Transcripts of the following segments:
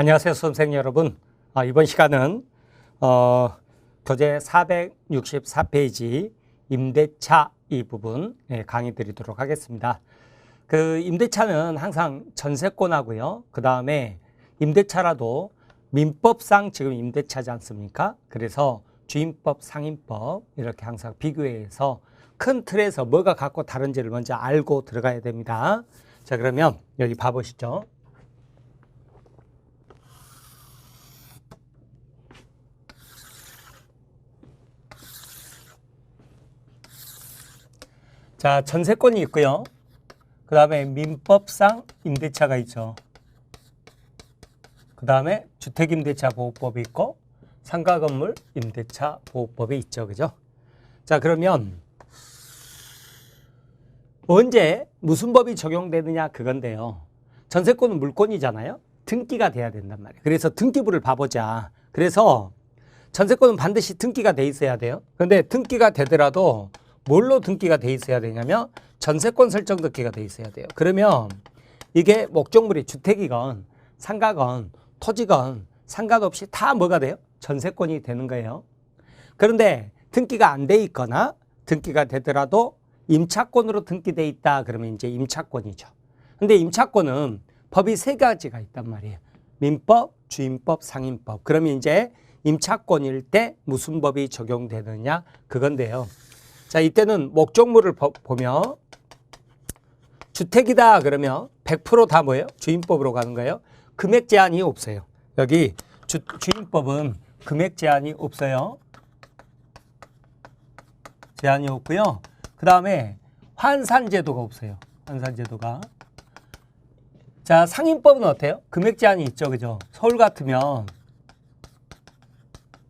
안녕하세요, 수험생 여러분. 이번 시간은 교재 464페이지 임대차 이 부분 강의 드리도록 하겠습니다. 그 임대차는 항상 전세권하고요. 그 다음에 임대차라도 민법상 지금 임대차지 않습니까? 그래서 주임법, 상임법 이렇게 항상 비교해서 큰 틀에서 뭐가 갖고 다른지를 먼저 알고 들어가야 됩니다. 자, 그러면 여기 봐보시죠. 자, 전세권이 있고요. 그 다음에 민법상 임대차가 있죠. 그 다음에 주택임대차보호법이 있고 상가건물 임대차 보호법이 있죠. 그죠? 자, 그러면 언제 무슨 법이 적용되느냐 그건데요. 전세권은 물권이잖아요. 등기가 돼야 된단 말이에요. 그래서 등기부를 봐보자. 그래서 전세권은 반드시 등기가 돼 있어야 돼요. 그런데 등기가 되더라도 뭘로 등기가 돼 있어야 되냐면 전세권 설정 등기가 돼 있어야 돼요. 그러면 이게 목적물이 주택이건 상가건 토지건 상관없이 다 뭐가 돼요? 전세권이 되는 거예요. 그런데 등기가 안 돼 있거나 등기가 되더라도 임차권으로 등기돼 있다 그러면 이제 임차권이죠. 근데 임차권은 법이 세 가지가 있단 말이에요. 민법, 주임법, 상임법. 그러면 이제 임차권일 때 무슨 법이 적용되느냐 그건데요. 자, 이때는 목적물을 보면 주택이다 그러면 100% 다 뭐예요? 주임법으로 가는 거예요. 금액 제한이 없어요. 여기 주임법은 금액 제한이 없어요. 제한이 없고요. 그 다음에 환산제도가 없어요. 환산제도가. 자, 상임법은 어때요? 금액 제한이 있죠. 그죠? 서울 같으면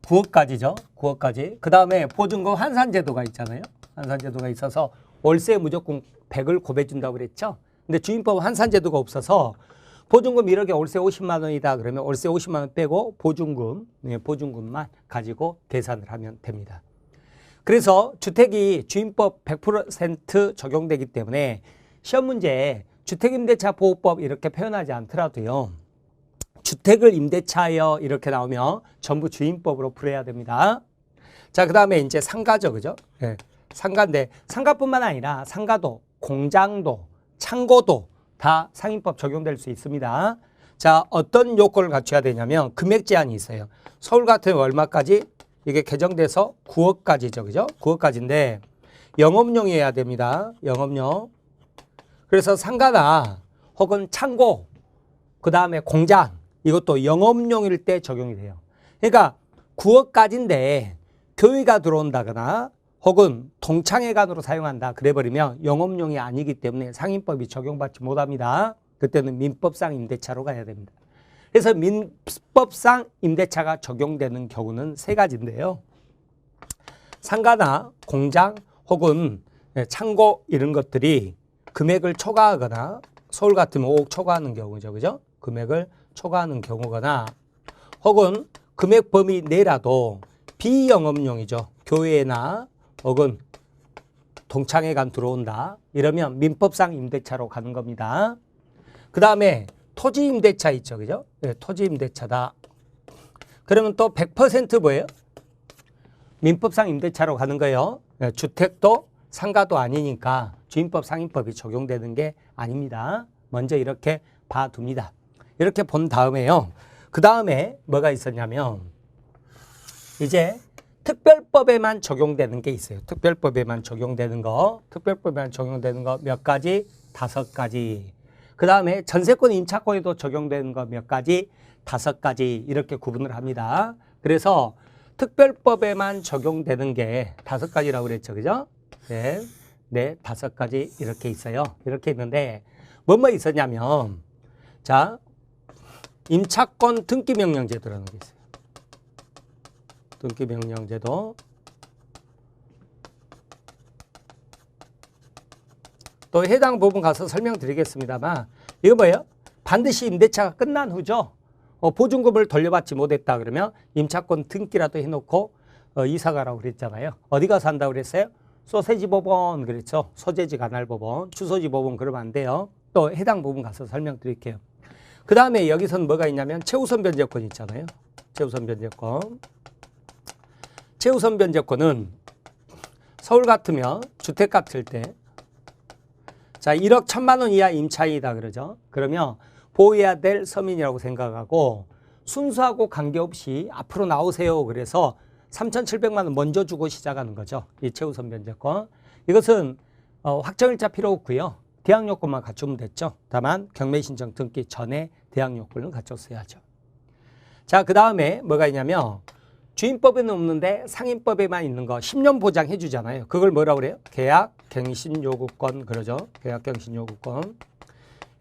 9억까지죠. 9억까지. 그 다음에 보증금 환산제도가 있잖아요. 환산제도가 있어서 월세 무조건 100을 고배준다고 그랬죠. 근데 주임법은 환산제도가 없어서 보증금 1억에 월세 50만 원이다 그러면 월세 50만 원 빼고 보증금만 가지고 계산을 하면 됩니다. 그래서 주택이 주임법 100% 적용되기 때문에 시험 문제에 주택임대차보호법 이렇게 표현하지 않더라도요. 주택을 임대차하여 이렇게 나오면 전부 주임법으로 풀어야 됩니다. 자, 그 다음에 이제 상가죠. 그죠? 네. 상가인데 상가뿐만 아니라 상가도, 공장도, 창고도 다 상임법 적용될 수 있습니다. 자, 어떤 요건을 갖춰야 되냐면 금액 제한이 있어요. 서울 같으면 얼마까지? 이게 개정돼서 9억까지죠. 그죠? 9억까지인데 영업용이어야 됩니다. 영업용. 그래서 상가나 혹은 창고, 그 다음에 공장 이것도 영업용일 때 적용이 돼요. 그러니까 9억까지인데 교회가 들어온다거나 혹은 동창회관으로 사용한다 그래버리면 영업용이 아니기 때문에 상임법이 적용받지 못합니다. 그때는 민법상 임대차로 가야 됩니다. 그래서 민법상 임대차가 적용되는 경우는 세 가지인데요. 상가나 공장 혹은 창고 이런 것들이 금액을 초과하거나 서울 같으면 5억 초과하는 경우죠. 그죠? 금액을 초과하는 경우거나 혹은 금액 범위 내라도 비영업용이죠. 교회나 혹은 동창회관 들어온다. 이러면 민법상 임대차로 가는 겁니다. 그 다음에 토지 임대차 있죠. 그죠? 네, 토지 임대차다. 그러면 또 100% 뭐예요? 민법상 임대차로 가는 거예요. 네, 주택도 상가도 아니니까 주임법, 상임법이 적용되는 게 아닙니다. 먼저 이렇게 봐둡니다. 이렇게 본 다음에요. 그 다음에 뭐가 있었냐면 이제 특별법에만 적용되는 게 있어요. 특별법에만 적용되는 거 몇 가지? 5가지. 그 다음에 전세권 임차권에도 적용되는 거 몇 가지? 5가지. 이렇게 구분을 합니다. 그래서 특별법에만 적용되는 게 5가지라고 그랬죠. 그죠? 네, 5가지 이렇게 있어요. 이렇게 있는데 뭐뭐 있었냐면 자, 임차권 등기명령제도라는 게 있어요. 등기명령제도. 또 해당 부분 가서 설명드리겠습니다만 이거 뭐예요? 반드시 임대차가 끝난 후죠. 보증금을 돌려받지 못했다 그러면 임차권 등기라도 해놓고 이사 가라고 그랬잖아요. 어디 가서 한다고 그랬어요? 소세지 법원 그랬죠. 소재지 관할 법원, 주소지 법원 그러면 안 돼요. 또 해당 부분 가서 설명드릴게요. 그 다음에 여기서는 뭐가 있냐면 최우선 변제권 있잖아요. 최우선 변제권. 최우선 변제권은 서울 같으면 주택 같을 때 자 1억 1,000만 원 이하 임차인이다 그러죠. 그러면 보호해야 될 서민이라고 생각하고 순수하고 관계없이 앞으로 나오세요. 그래서 3,700만 원 먼저 주고 시작하는 거죠. 이 최우선 변제권. 이것은 확정일자 필요 없고요. 대항 요건만 갖추면 됐죠. 다만 경매 신청 등기 전에 대항 요건을 갖췄어야죠. 자, 그 다음에 뭐가 있냐면 주임법에는 없는데 상임법에만 있는 거 10년 보장해 주잖아요. 그걸 뭐라고 그래요? 계약 갱신 요구권 그러죠. 계약 갱신 요구권.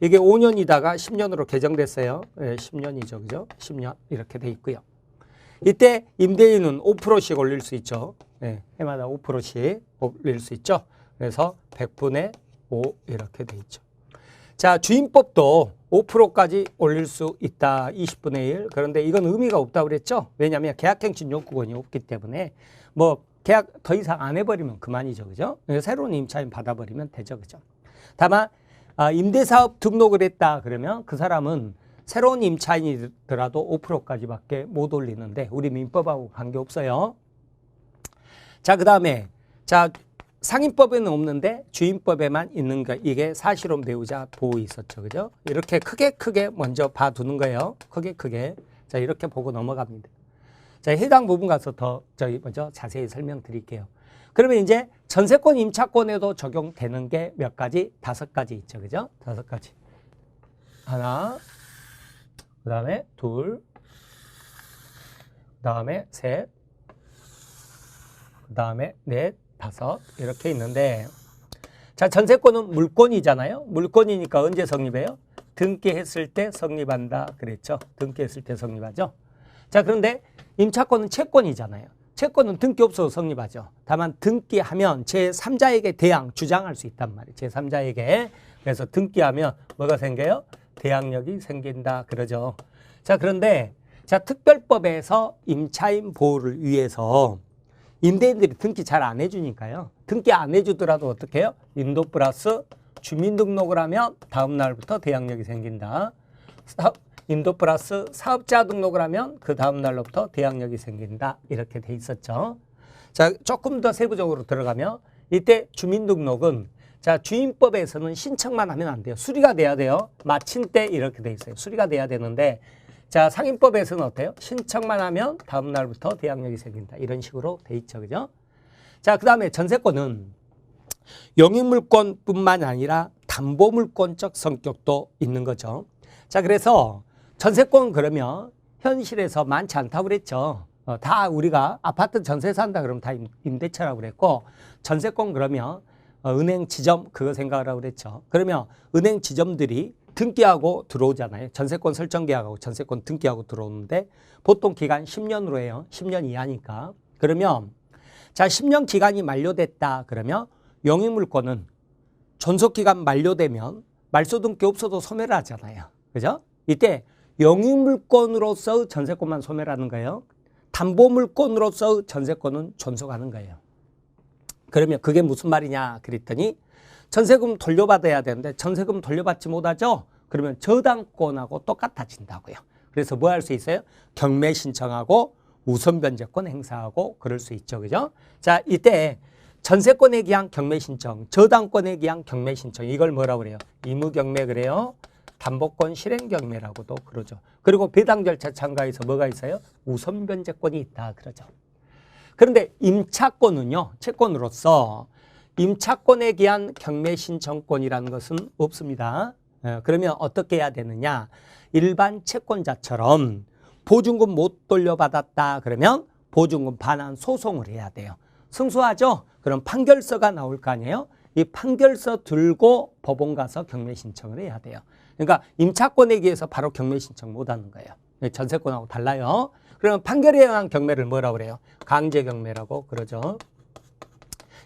이게 5년이다가 10년으로 개정됐어요. 네, 10년이죠. 그죠? 10년 이렇게 돼 있고요. 이때 임대인은 5%씩 올릴 수 있죠. 네, 해마다 5%씩 올릴 수 있죠. 그래서 100분의 5 이렇게 돼 있죠. 자, 주임법도 5%까지 올릴 수 있다. 20분의 1. 그런데 이건 의미가 없다고 그랬죠. 왜냐하면 계약갱신 요구권이 없기 때문에 뭐 계약 더 이상 안 해버리면 그만이죠. 그죠? 새로운 임차인 받아버리면 되죠. 그죠? 다만 임대사업 등록을 했다 그러면 그 사람은 새로운 임차인이더라도 5%까지밖에 못 올리는데 우리 민법하고 관계없어요. 자, 그 다음에 자 상임법에는 없는데 주임법에만 있는 거 이게 사실혼 배우자 보호 있었죠. 그죠? 이렇게 크게 먼저 봐두는 거예요. 크게. 자, 이렇게 보고 넘어갑니다. 자, 해당 부분 가서 더 먼저 자세히 설명드릴게요. 그러면 이제 전세권 임차권에도 적용되는 게 몇 가지? 5가지 있죠. 그죠? 5가지. 하나, 그 다음에 둘, 그 다음에 셋, 그 다음에 넷, 5 이렇게 있는데 자, 전세권은 물권이잖아요. 물권이니까 언제 성립해요? 등기했을 때 성립한다 그랬죠. 등기했을 때 성립하죠. 자, 그런데 임차권은 채권이잖아요. 채권은 등기 없어도 성립하죠. 다만 등기하면 제3자에게 대항 주장할 수 있단 말이에요. 제3자에게. 그래서 등기하면 뭐가 생겨요? 대항력이 생긴다 그러죠. 자, 그런데 자, 특별법에서 임차인 보호를 위해서 임대인들이 등기 잘 안 해주니까요. 등기 안 해주더라도 어떻게 해요? 인도 플러스 주민등록을 하면 다음 날부터 대항력이 생긴다. 인도 플러스 사업자 등록을 하면 그 다음 날로부터 대항력이 생긴다. 이렇게 돼 있었죠. 자, 조금 더 세부적으로 들어가면 이때 주민등록은 자, 주임법에서는 신청만 하면 안 돼요. 수리가 돼야 돼요. 마친 때 이렇게 돼 있어요. 수리가 돼야 되는데 자, 상임법에서는 어때요? 신청만 하면 다음 날부터 대항력이 생긴다. 이런 식으로 돼 있죠. 그죠? 자, 그 다음에 전세권은 영유물권뿐만 아니라 담보물권적 성격도 있는 거죠. 자, 그래서 전세권 그러면 현실에서 많지 않다고 그랬죠. 다 우리가 아파트 전세 산다 그러면 다 임대차라고 그랬고 전세권 그러면 은행 지점 그거 생각하라고 그랬죠. 그러면 은행 지점들이 등기하고 들어오잖아요. 전세권 설정 계약하고 전세권 등기하고 들어오는데 보통 기간 10년으로 해요. 10년 이하니까. 그러면 자, 10년 기간이 만료됐다 그러면 영유물권은 존속기간 만료되면 말소 등기 없어도 소멸을 하잖아요. 그죠? 이때 영유물권으로서 전세권만 소멸하는 거예요. 담보물권으로서 전세권은 존속하는 거예요. 그러면 그게 무슨 말이냐 그랬더니 전세금 돌려받아야 되는데 전세금 돌려받지 못하죠? 그러면 저당권하고 똑같아진다고요. 그래서 뭐 할 수 있어요? 경매 신청하고 우선 변제권 행사하고 그럴 수 있죠. 그죠? 자, 이때 전세권에 기한 경매 신청, 저당권에 기한 경매 신청 이걸 뭐라고 그래요? 의무경매 그래요. 담보권 실행경매라고도 그러죠. 그리고 배당 절차 참가해서 뭐가 있어요? 우선 변제권이 있다 그러죠. 그런데 임차권은요. 채권으로서 임차권에 기한 경매 신청권이라는 것은 없습니다. 그러면 어떻게 해야 되느냐? 일반 채권자처럼 보증금 못 돌려받았다 그러면 보증금 반환 소송을 해야 돼요. 승소하죠? 그럼 판결서가 나올 거 아니에요? 이 판결서 들고 법원 가서 경매 신청을 해야 돼요. 그러니까 임차권에 의해서 바로 경매 신청 못 하는 거예요. 전세권하고 달라요. 그러면 판결에 의한 경매를 뭐라고 그래요? 강제경매라고 그러죠.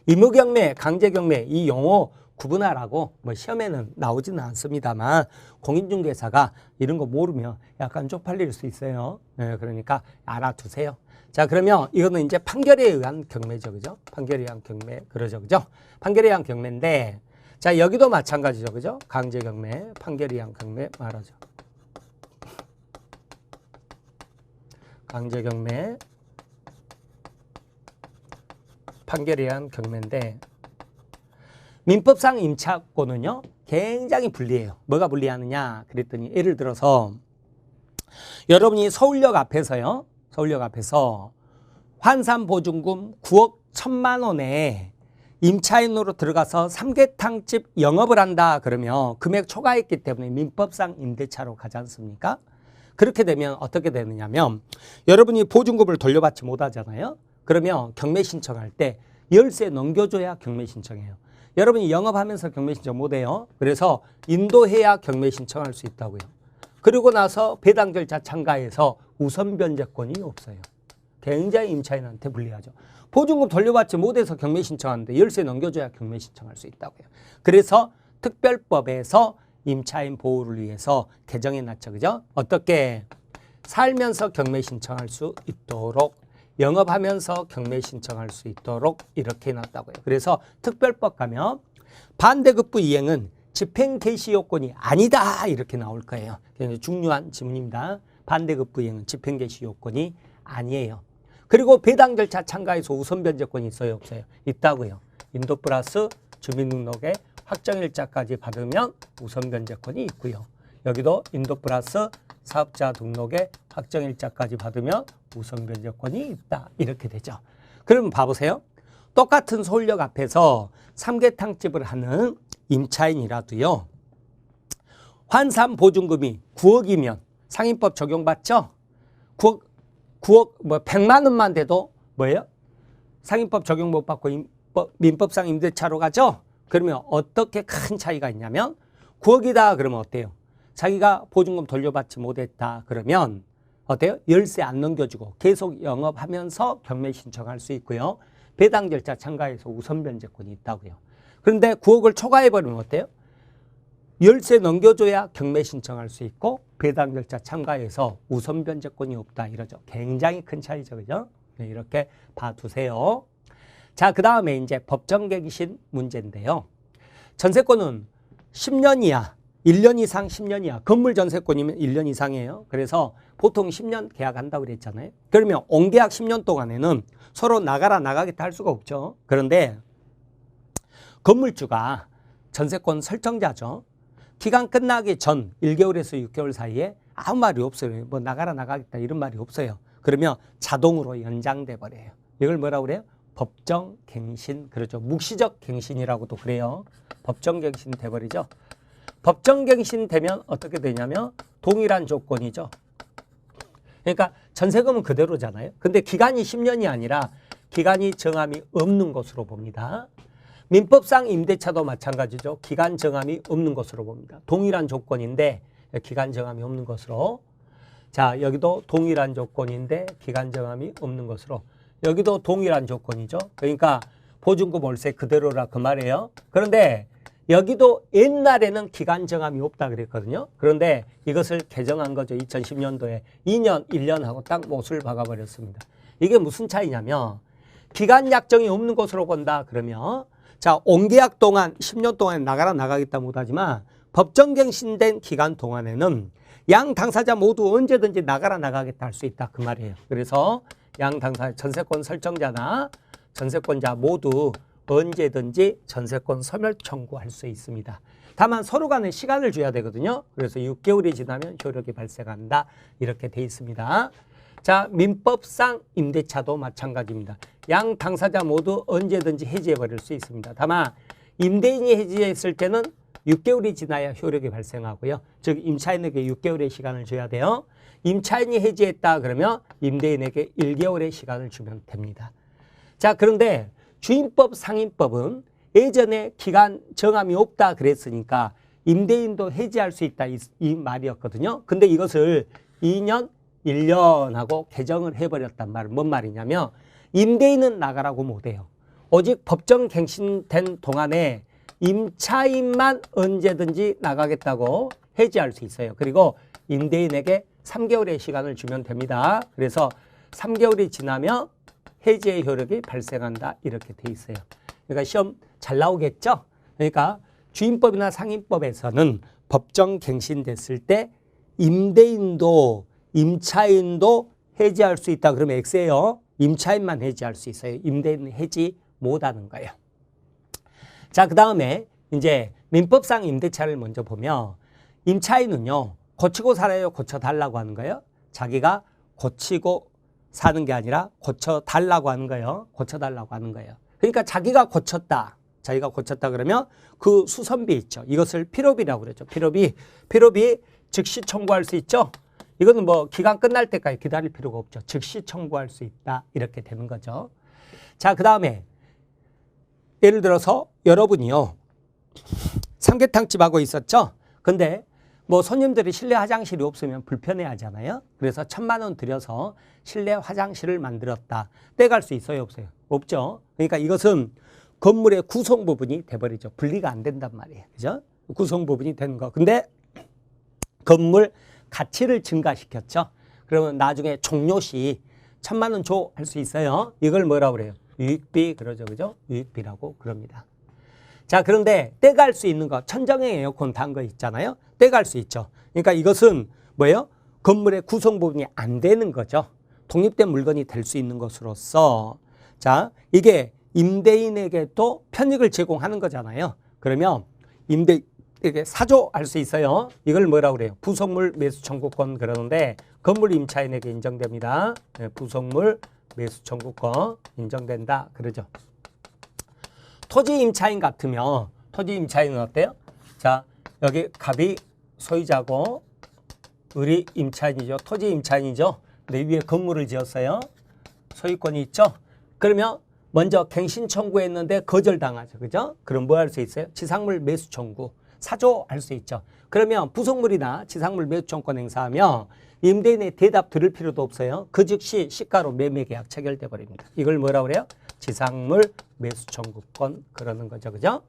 의무경매, 강제경매 이 용어 구분하라고 뭐 시험에는 나오지는 않습니다만 공인중개사가 이런 거 모르면 약간 쪽팔릴 수 있어요. 그러니까 알아두세요. 자, 그러면 이거는 이제 판결에 의한 경매죠. 그죠? 판결에 의한 경매 그러죠. 그죠? 판결에 의한 경매인데 자, 여기도 마찬가지죠. 그죠? 강제경매, 판결에 의한 경매 말하죠. 강제경매, 판결에 의한 경매인데 민법상 임차권은요 굉장히 불리해요. 뭐가 불리하느냐 그랬더니 예를 들어서 여러분이 서울역 앞에서요. 서울역 앞에서 환산보증금 9억 1천만 원에 임차인으로 들어가서 삼계탕집 영업을 한다 그러면 금액 초과했기 때문에 민법상 임대차로 가지 않습니까? 그렇게 되면 어떻게 되느냐면 여러분이 보증금을 돌려받지 못하잖아요. 그러면 경매 신청할 때 열세 넘겨줘야 경매 신청해요. 여러분이 영업하면서 경매 신청 못해요. 그래서 인도해야 경매 신청할 수 있다고요. 그리고 나서 배당 절차 참가해서 우선 변제권이 없어요. 굉장히 임차인한테 불리하죠. 보증금 돌려받지 못해서 경매 신청하는데 열세 넘겨줘야 경매 신청할 수 있다고요. 그래서 특별법에서 임차인 보호를 위해서 개정해 놨죠. 그죠? 어떻게 살면서 경매 신청할 수 있도록 영업하면서 경매 신청할 수 있도록 이렇게 해놨다고요. 그래서 특별법 가면 반대급부 이행은 집행 개시 요건이 아니다 이렇게 나올 거예요. 중요한 질문입니다. 반대급부 이행은 집행 개시 요건이 아니에요. 그리고 배당 절차 참가해서 우선 변제권이 있어요, 없어요? 있다고요. 인도 플러스 주민등록에 확정일자까지 받으면 우선 변제권이 있고요. 여기도 인도 플러스 사업자 등록에 확정일자까지 받으면 우선 변제권이 있다. 이렇게 되죠. 그러면 봐보세요. 똑같은 서울역 앞에서 삼계탕집을 하는 임차인이라도요. 환산 보증금이 9억이면 상인법 적용받죠? 9억 100만 원만 돼도 뭐예요? 상인법 적용 못 받고 민법상 임대차로 가죠? 그러면 어떻게 큰 차이가 있냐면 9억이다 그러면 어때요? 자기가 보증금 돌려받지 못했다 그러면 어때요? 열세 안 넘겨주고 계속 영업하면서 경매 신청할 수 있고요. 배당 절차 참가해서 우선 변제권이 있다고요. 그런데 9억을 초과해버리면 어때요? 열세 넘겨줘야 경매 신청할 수 있고 배당 절차 참가해서 우선 변제권이 없다 이러죠. 굉장히 큰 차이죠. 그죠? 네, 이렇게 봐두세요. 자, 그 다음에 이제 법정갱신 문제인데요. 전세권은 10년 이하, 1년 이상 10년 이하, 건물 전세권이면 1년 이상이에요. 그래서 보통 10년 계약한다고 그랬잖아요. 그러면 온계약 10년 동안에는 서로 나가라 나가겠다 할 수가 없죠. 그런데 건물주가 전세권 설정자죠. 기간 끝나기 전 1개월에서 6개월 사이에 아무 말이 없어요. 뭐 나가라 나가겠다 이런 말이 없어요. 그러면 자동으로 연장돼 버려요. 이걸 뭐라고 그래요? 법정갱신. 그렇죠. 묵시적 갱신이라고도 그래요. 법정갱신 돼버리죠. 법정갱신 되면 어떻게 되냐면 동일한 조건이죠. 그러니까 전세금은 그대로잖아요. 근데 기간이 10년이 아니라 기간이 정함이 없는 것으로 봅니다. 민법상 임대차도 마찬가지죠. 기간 정함이 없는 것으로 봅니다. 동일한 조건인데 기간 정함이 없는 것으로. 자, 여기도 동일한 조건인데 기간 정함이 없는 것으로. 여기도 동일한 조건이죠. 그러니까 보증금 월세 그대로라 그 말이에요. 그런데 여기도 옛날에는 기간 정함이 없다 그랬거든요. 그런데 이것을 개정한 거죠. 2010년도에 2년, 1년 하고 딱 못을 박아버렸습니다. 이게 무슨 차이냐면 기간 약정이 없는 것으로 본다 그러면 자, 온계약 동안 10년 동안 나가라 나가겠다 못하지만 법정갱신된 기간 동안에는 양 당사자 모두 언제든지 나가라 나가겠다 할 수 있다 그 말이에요. 그래서 양 당사자 전세권 설정자나 전세권자 모두 언제든지 전세권 소멸 청구할 수 있습니다. 다만 서로 간에 시간을 줘야 되거든요. 그래서 6개월이 지나면 효력이 발생한다 이렇게 돼 있습니다. 자, 민법상 임대차도 마찬가지입니다. 양 당사자 모두 언제든지 해지해버릴 수 있습니다. 다만 임대인이 해지했을 때는 6개월이 지나야 효력이 발생하고요. 즉 임차인에게 6개월의 시간을 줘야 돼요. 임차인이 해지했다 그러면 임대인에게 1개월의 시간을 주면 됩니다. 자, 그런데 주임법 상임법은 예전에 기간 정함이 없다 그랬으니까 임대인도 해지할 수 있다 이 말이었거든요. 근데 이것을 2년 1년하고 개정을 해버렸단 말은 뭔 말이냐면 임대인은 나가라고 못해요. 오직 법정갱신된 동안에 임차인만 언제든지 나가겠다고 해지할 수 있어요. 그리고 임대인에게 3개월의 시간을 주면 됩니다. 그래서 3개월이 지나면 해지의 효력이 발생한다 이렇게 돼 있어요. 그러니까 시험 잘 나오겠죠? 그러니까 주임법이나 상임법에서는 법정갱신됐을 때 임대인도 임차인도 해지할 수 있다. 그러면 X예요. 임차인만 해지할 수 있어요. 임대인은 해지 못하는 거예요. 자, 그 다음에 이제 민법상 임대차를 먼저 보면 임차인은요, 고치고 살아요, 고쳐달라고 하는 거예요. 자기가 고치고 사는 게 아니라 고쳐달라고 하는 거예요. 고쳐달라고 하는 거예요. 그러니까 자기가 고쳤다 그러면 그 수선비 있죠. 이것을 필요비라고 그러죠. 필요비 즉시 청구할 수 있죠. 이거는 뭐 기간 끝날 때까지 기다릴 필요가 없죠. 즉시 청구할 수 있다. 이렇게 되는 거죠. 자, 그 다음에 예를 들어서 여러분이요, 삼계탕집하고 있었죠. 근데 뭐 손님들이 실내 화장실이 없으면 불편해 하잖아요. 그래서 1,000만 원 들여서 실내 화장실을 만들었다. 떼갈 수 있어요, 없어요? 없죠. 그러니까 이것은 건물의 구성 부분이 돼버리죠. 분리가 안 된단 말이에요. 그죠? 구성 부분이 되는 거. 근데 건물 가치를 증가시켰죠. 그러면 나중에 종료시 1,000만 원 줘 할 수 있어요. 이걸 뭐라고 그래요? 유익비 그러죠. 그죠? 유익비라고 그럽니다. 자, 그런데 떼갈 수 있는 거, 천정형 에어컨 단 거 있잖아요. 떼갈 수 있죠. 그러니까 이것은 뭐예요? 건물의 구성 부분이 안 되는 거죠. 독립된 물건이 될 수 있는 것으로서, 자, 이게 임대인에게도 편익을 제공하는 거잖아요. 그러면 임대인에게 사조할 수 있어요. 이걸 뭐라고 그래요? 부속물 매수 청구권 그러는데 건물 임차인에게 인정됩니다. 네, 부속물 매수 청구권 인정된다 그러죠. 토지 임차인 같으면 토지 임차인은 어때요? 자, 여기 갑이 소유자고 을이 임차인이죠. 토지 임차인이죠. 근데 위에 건물을 지었어요. 소유권이 있죠. 그러면 먼저 갱신 청구했는데 거절당하죠. 그죠? 그럼 뭐 할 수 있어요? 지상물 매수 청구, 사조할 수 있죠. 그러면 부속물이나 지상물 매수 청구권 행사하면 임대인의 대답 들을 필요도 없어요. 그 즉시 시가로 매매 계약 체결돼 버립니다. 이걸 뭐라고 그래요? 지상물 매수 청구권 그러는 거죠. 그죠?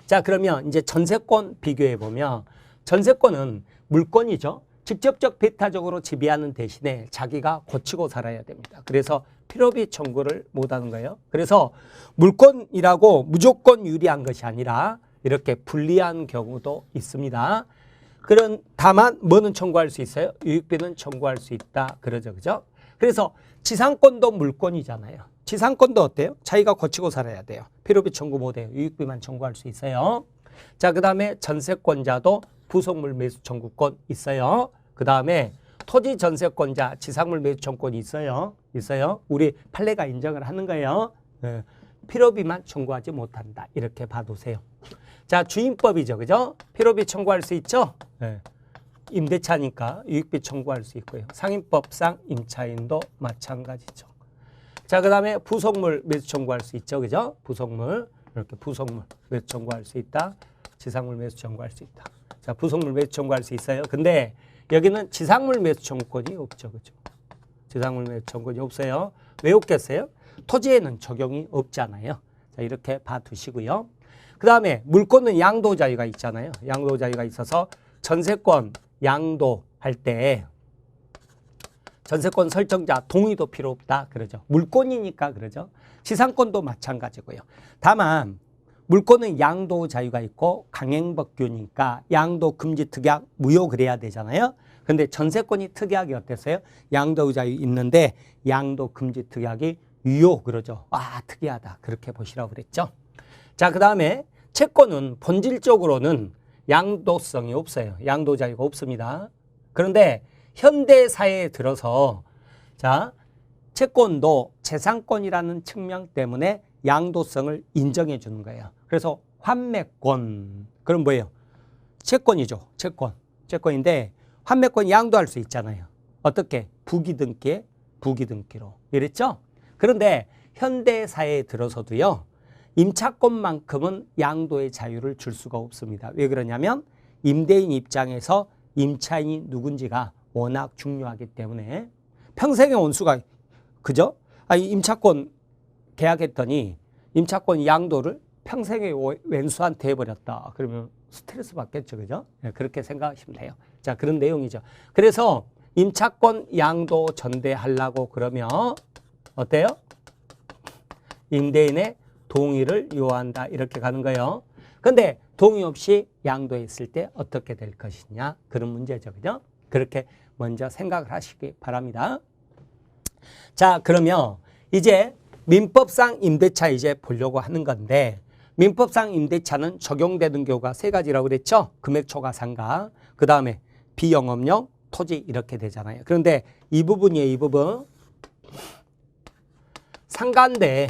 자, 그러면 이제 전세권 비교해 보면 전세권은 물권이죠. 직접적 배타적으로 지배하는 대신에 자기가 고치고 살아야 됩니다. 그래서 필요비 청구를 못하는 거예요. 그래서 물권이라고 무조건 유리한 것이 아니라 이렇게 불리한 경우도 있습니다. 다만 뭐는 청구할 수 있어요? 유익비는 청구할 수 있다. 그러죠. 그죠? 그래서 지상권도 물권이잖아요. 지상권도 어때요? 자기가 고치고 살아야 돼요. 필요비 청구 못해요. 유익비만 청구할 수 있어요. 자, 그 다음에 전세권자도 부속물 매수 청구권 있어요. 그 다음에 토지 전세권자 지상물 매수 청구권이 있어요. 우리 판례가 인정을 하는 거예요. 네. 필요비만 청구하지 못한다. 이렇게 봐두세요. 자, 주임법이죠. 그죠? 필요비 청구할 수 있죠? 네. 임대차니까 유익비 청구할 수 있고요. 상임법상 임차인도 마찬가지죠. 자, 그 다음에 부속물 매수 청구할 수 있죠. 그죠? 부속물, 이렇게 부속물 매수 청구할 수 있다. 지상물 매수 청구할 수 있다. 자, 부속물 매수 청구할 수 있어요. 근데 여기는 지상물 매수 청구권이 없죠. 그죠? 지상물 매수 청구권이 없어요. 왜 없겠어요? 토지에는 적용이 없잖아요. 자, 이렇게 봐두시고요. 그 다음에 물권은 양도 자유가 있잖아요. 양도 자유가 있어서 전세권 양도할 때 전세권 설정자 동의도 필요 없다 그러죠. 물권이니까 그러죠. 지상권도 마찬가지고요. 다만 물권은 양도 자유가 있고 강행법규니까 양도 금지 특약 무효 그래야 되잖아요. 근데 전세권이 특약이 어땠어요? 양도 자유 있는데 양도 금지 특약이 유효 그러죠. 아, 특이하다. 그렇게 보시라고 그랬죠. 자, 그 다음에 채권은 본질적으로는 양도성이 없어요. 양도 자유가 없습니다. 그런데 현대 사회에 들어서 자, 채권도 재산권이라는 측면 때문에 양도성을 인정해 주는 거예요. 그래서 환매권, 그럼 뭐예요? 채권이죠. 채권인데 환매권 양도할 수 있잖아요. 어떻게? 부기등기로. 이랬죠? 그런데 현대 사회에 들어서도요. 임차권만큼은 양도의 자유를 줄 수가 없습니다. 왜 그러냐면 임대인 입장에서 임차인이 누군지가 워낙 중요하기 때문에 평생의 원수가 그죠? 임차권 계약했더니 임차권 양도를 평생의 왼수한테 해버렸다. 그러면 스트레스 받겠죠. 그죠? 네, 그렇게 생각하시면 돼요. 자, 그런 내용이죠. 그래서 임차권 양도 전대하려고 그러면 어때요? 임대인의 동의를 요한다. 이렇게 가는 거예요. 근데 동의 없이 양도했을 때 어떻게 될 것이냐. 그런 문제죠. 그죠? 그렇게 먼저 생각을 하시기 바랍니다. 자, 그러면 이제 민법상 임대차 이제 보려고 하는 건데, 민법상 임대차는 적용되는 경우가 세 가지라고 그랬죠? 금액 초과 상가, 그 다음에 비영업용, 토지 이렇게 되잖아요. 그런데 이 부분이에요, 이 부분. 상가인데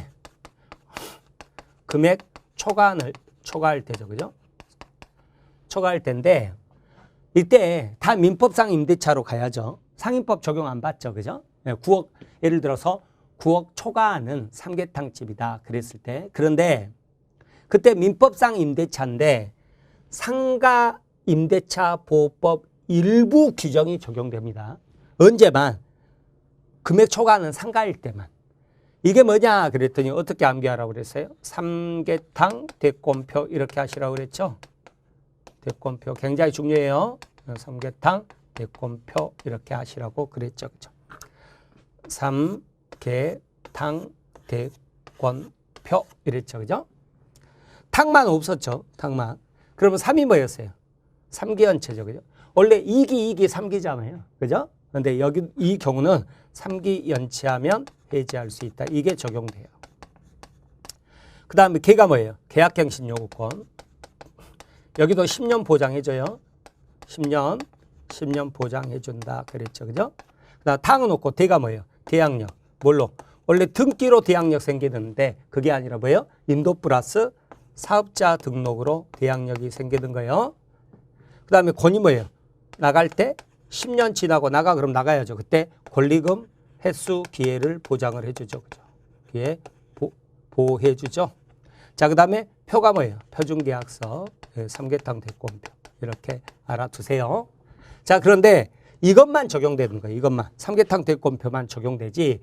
금액 초과할 때죠, 그죠? 초과할 때인데 이때 다 민법상 임대차로 가야죠. 상인법 적용 안 받죠, 그죠? 9억, 예를 들어서 9억 초과하는 삼계탕집이다 그랬을 때, 그런데 그때 민법상 임대차인데 상가 임대차 보호법 일부 규정이 적용됩니다. 언제만? 금액 초과하는 상가일 때만. 이게 뭐냐 그랬더니 어떻게 암기하라고 그랬어요? 삼계탕 대권표 이렇게 하시라고 그랬죠? 대권표 굉장히 중요해요. 삼계탕 대권표 이렇게 하시라고 그랬죠. 그죠? 삼계탕 대권표 이랬죠. 그죠? 탕만 없었죠. 탕만. 그러면 3이 뭐였어요? 3기연체죠. 그죠? 원래 2기, 3기잖아요. 그죠? 근데 여기 이 경우는 3기 연체하면 해지할 수 있다. 이게 적용돼요. 그 다음에 걔가 뭐예요? 계약갱신 요구권. 여기도 10년 보장해줘요. 10년 보장해준다. 그랬죠. 그죠? 그 다음 탕은 없고 대가 뭐예요? 대항력. 뭘로? 원래 등기로 대항력 생기는데 그게 아니라 뭐예요? 인도 플러스 사업자 등록으로 대항력이 생기는 거예요. 그 다음에 권이 뭐예요? 나갈 때 10년 지나고 나가 그럼 나가야죠. 그때 권리금 횟수 기회를 보장을 해주죠. 그죠? 기회 보호해주죠. 자, 그 다음에 표가 뭐예요? 표준계약서, 삼계탕 대권표 이렇게 알아두세요. 자, 그런데 이것만 적용되는 거예요. 이것만. 삼계탕 대권표만 적용되지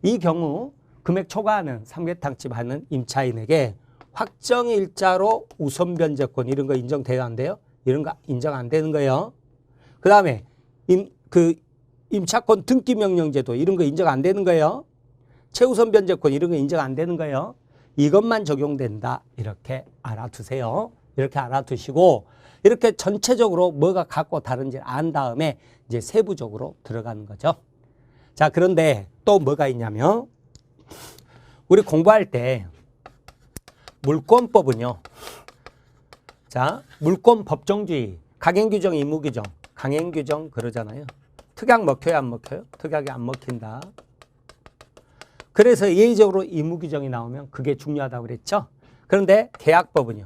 이 경우 금액 초과하는 삼계탕집 하는 임차인에게 확정일자로 우선 변제권 이런 거 인정돼요? 안 돼요? 이런 거 인정 안 되는 거예요. 그 다음에 임차권 등기명령제도 이런 거 인정 안 되는 거예요. 최우선 변제권 이런 거 인정 안 되는 거예요. 이것만 적용된다. 이렇게 알아두세요. 이렇게 알아두시고 이렇게 전체적으로 뭐가 같고 다른지 안 다음에 이제 세부적으로 들어가는 거죠. 자, 그런데 또 뭐가 있냐면 우리 공부할 때 물권법은요. 자, 물권 법정주의, 강행규정, 임무규정, 강행규정 그러잖아요. 특약 먹혀요, 안 먹혀요? 특약이 안 먹힌다. 그래서 예외적으로 임무규정이 나오면 그게 중요하다고 그랬죠. 그런데 계약법은요.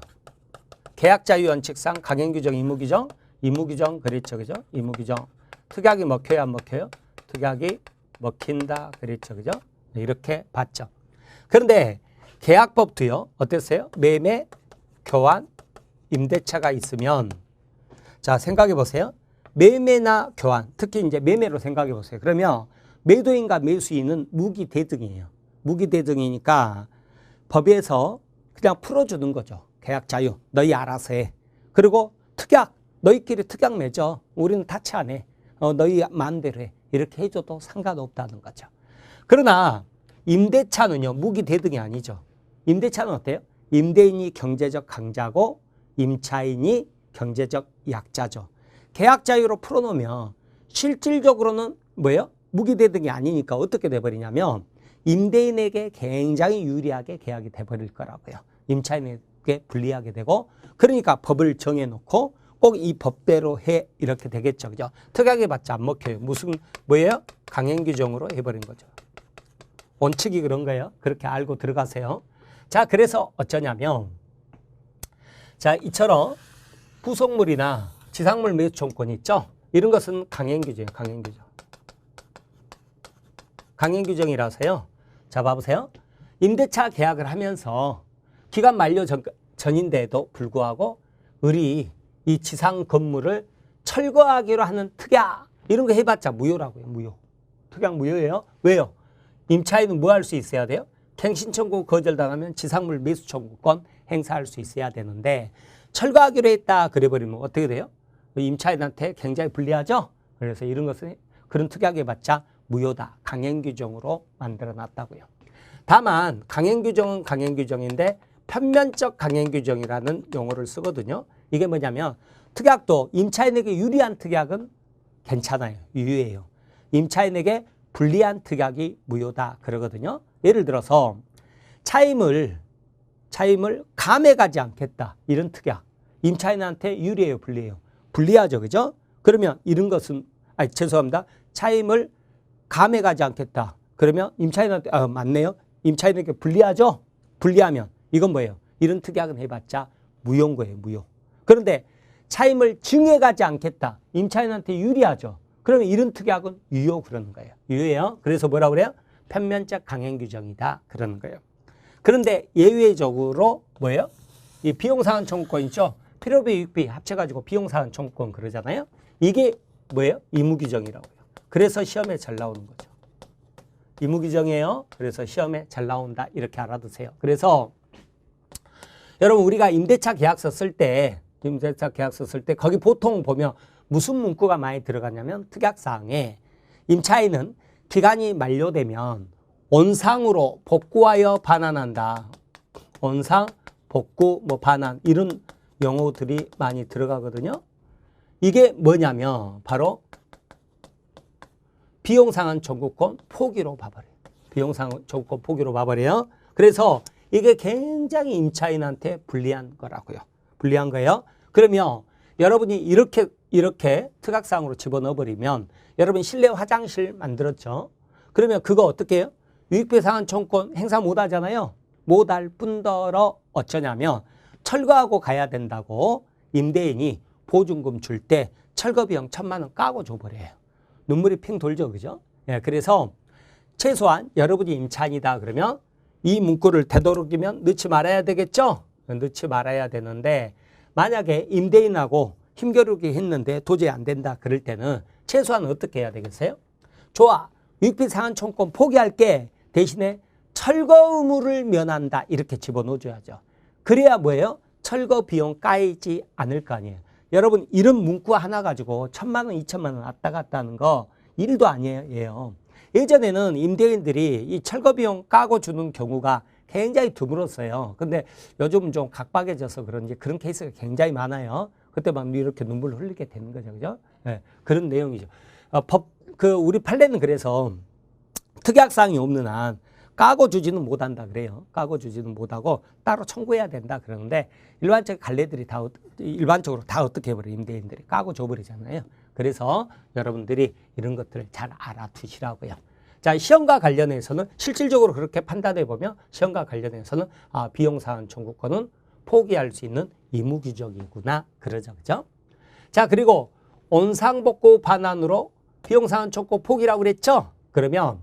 계약자유원칙상 강행규정, 임무규정 그랬죠, 그죠? 임무규정. 특약이 먹혀요, 안 먹혀요? 특약이 먹힌다 그랬죠, 그죠? 이렇게 봤죠. 그런데 계약법도요. 어땠어요? 매매, 교환, 임대차가 있으면 자, 생각해 보세요. 매매나 교환, 특히 이제 매매로 생각해 보세요. 그러면 매도인과 매수인은 무기대등이에요. 무기대등이니까 법에서 그냥 풀어주는 거죠. 계약 자유, 너희 알아서 해. 그리고 특약, 너희끼리 특약 맺어. 우리는 타치 안 해. 너희 마음대로 해. 이렇게 해줘도 상관없다는 거죠. 그러나 임대차는요. 무기대등이 아니죠. 임대차는 어때요? 임대인이 경제적 강자고 임차인이 경제적 약자죠. 계약 자유로 풀어놓으면 실질적으로는 뭐예요? 무기대등이 아니니까 어떻게 돼버리냐면 임대인에게 굉장히 유리하게 계약이 돼버릴 거라고요. 임차인에게 불리하게 되고 그러니까 법을 정해놓고 꼭 이 법대로 해 이렇게 되겠죠. 그죠? 특약해봤자 안 먹혀요. 무슨 뭐예요? 강행규정으로 해버린 거죠. 원칙이 그런 거예요. 그렇게 알고 들어가세요. 자, 그래서 어쩌냐면 자, 이처럼 부속물이나 지상물 매수청권 있죠? 이런 것은 강행규정이에요. 강행규정. 강행규정이라서요. 자, 봐보세요. 임대차 계약을 하면서 기간 만료 전인데도 불구하고 우리 이 지상 건물을 철거하기로 하는 특약 이런 거 해봤자 무효라고요. 무효. 특약 무효예요. 왜요? 임차인은 뭐 할 수 있어야 돼요? 갱신 청구 거절당하면 지상물 매수 청구권 행사할 수 있어야 되는데 철거하기로 했다 그래버리면 어떻게 돼요? 임차인한테 굉장히 불리하죠. 그래서 이런 것은 그런 특약 해봤자 무효다. 강행규정으로 만들어놨다고요. 다만 강행규정은 강행규정인데 편면적 강행규정이라는 용어를 쓰거든요. 이게 뭐냐면 특약도 임차인에게 유리한 특약은 괜찮아요. 유효해요. 임차인에게 불리한 특약이 무효다 그러거든요. 예를 들어서 차임을 감해가지 않겠다. 이런 특약. 임차인한테 유리해요, 불리해요? 불리하죠, 그죠? 그러면 이런 것은, 죄송합니다. 차임을 감해가지 않겠다. 그러면 임차인한테, 맞네요. 임차인에게 불리하죠? 불리하면 이건 뭐예요? 이런 특약은 해봤자 무효인 거예요, 무효. 그런데 차임을 증해가지 않겠다. 임차인한테 유리하죠? 그러면 이런 특약은 유효 그러는 거예요. 유효해요. 그래서 뭐라고 그래요? 편면적 강행 규정이다 그러는 거예요. 그런데 예외적으로 뭐예요? 이 비용상환 청구권 있죠? 필요비 유익비 합쳐가지고 비용상환 청구권 그러잖아요. 이게 뭐예요? 의무규정이라고요. 그래서 시험에 잘 나오는 거죠. 의무규정이에요. 그래서 시험에 잘 나온다 이렇게 알아두세요. 그래서 여러분 우리가 임대차 계약서 쓸 때 거기 보통 보면 무슨 문구가 많이 들어가냐면 특약사항에 임차인은 기간이 만료되면 원상으로 복구하여 반환한다. 원상, 복구, 반환 이런 용어들이 많이 들어가거든요. 이게 뭐냐면 바로 비용상환 청구권 포기로 봐버려요. 비용상환 청구권 포기로 봐버려요. 그래서 이게 굉장히 임차인한테 불리한 거라고요. 불리한 거예요. 그러면 여러분이 이렇게 특약사항으로 집어넣어버리면 여러분 실내 화장실 만들었죠. 그러면 그거 어떻게 해요? 유익비 상환 청구권 행사 못 하잖아요. 못 할 뿐더러 어쩌냐면 철거하고 가야 된다고 임대인이 보증금 줄 때 철거 비용 1,000만 원 까고 줘버려요. 눈물이 핑 돌죠, 그죠? 예, 그래서 최소한 여러분이 임차인이다 그러면 이 문구를 되도록이면 넣지 말아야 되겠죠? 넣지 말아야 되는데 만약에 임대인하고 힘겨루기 했는데 도저히 안 된다 그럴 때는 최소한 어떻게 해야 되겠어요? 좋아, 유익비 상환 청구권 포기할게. 대신에 철거 의무를 면한다 이렇게 집어넣어줘야죠. 그래야 뭐예요? 철거 비용 까이지 않을 거 아니에요. 여러분 이런 문구 하나 가지고 1,000만 원, 2,000만 원 왔다 갔다 하는 거 일도 아니에요. 예전에는 임대인들이 이 철거 비용 까고 주는 경우가 굉장히 드물었어요. 근데 요즘은 좀 각박해져서 그런지 그런 케이스가 굉장히 많아요. 그때만 이렇게 눈물을 흘리게 되는 거죠. 그죠? 네, 그런 내용이죠. 우리 판례는 그래서 특약사항이 없는 한 까고 주지는 못한다 그래요. 까고 주지는 못하고 따로 청구해야 된다 그러는데 일반적으로 다 어떻게 해버려요? 임대인들이 까고 줘버리잖아요. 그래서 여러분들이 이런 것들을 잘 알아두시라고요. 자, 시험과 관련해서는 실질적으로 그렇게 판단해 보면 시험과 관련해서는 비용상환 청구권은 포기할 수 있는 의무규정이구나 그러죠. 그죠? 자, 그리고 원상복구 반환으로 비용상환 청구권 포기라고 그랬죠? 그러면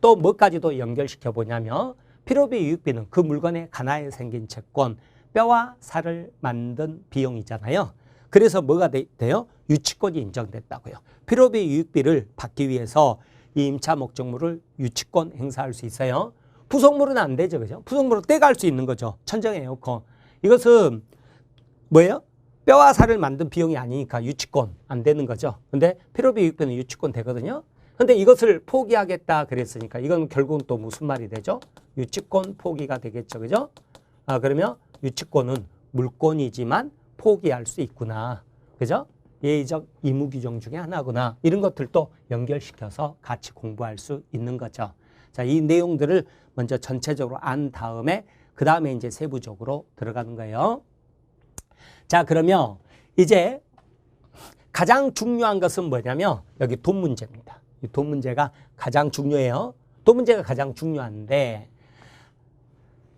또 뭐까지도 연결시켜 보냐면 필요비 유익비는 그 물건의 가나에 생긴 채권, 뼈와 살을 만든 비용이잖아요. 그래서 뭐가 돼요? 유치권이 인정됐다고요. 필요비 유익비를 받기 위해서 이 임차 목적물을 유치권 행사할 수 있어요. 부속물은 안 되죠. 그죠? 부속물은 떼갈 수 있는 거죠. 천정의 에어컨. 이것은 뭐예요? 뼈와 살을 만든 비용이 아니니까 유치권 안 되는 거죠. 근데 필요비 유익비는 유치권 되거든요. 근데 이것을 포기하겠다 그랬으니까 이건 결국은 또 무슨 말이 되죠? 유치권 포기가 되겠죠. 그죠? 그러면 유치권은 물권이지만 포기할 수 있구나. 그죠? 예의적 의무 규정 중에 하나구나. 이런 것들도 연결시켜서 같이 공부할 수 있는 거죠. 자, 이 내용들을 먼저 전체적으로 안 다음에 그 다음에 이제 세부적으로 들어가는 거예요. 자, 그러면 이제 가장 중요한 것은 뭐냐면 여기 돈 문제입니다. 이 돈 문제가 가장 중요해요. 돈 문제가 가장 중요한데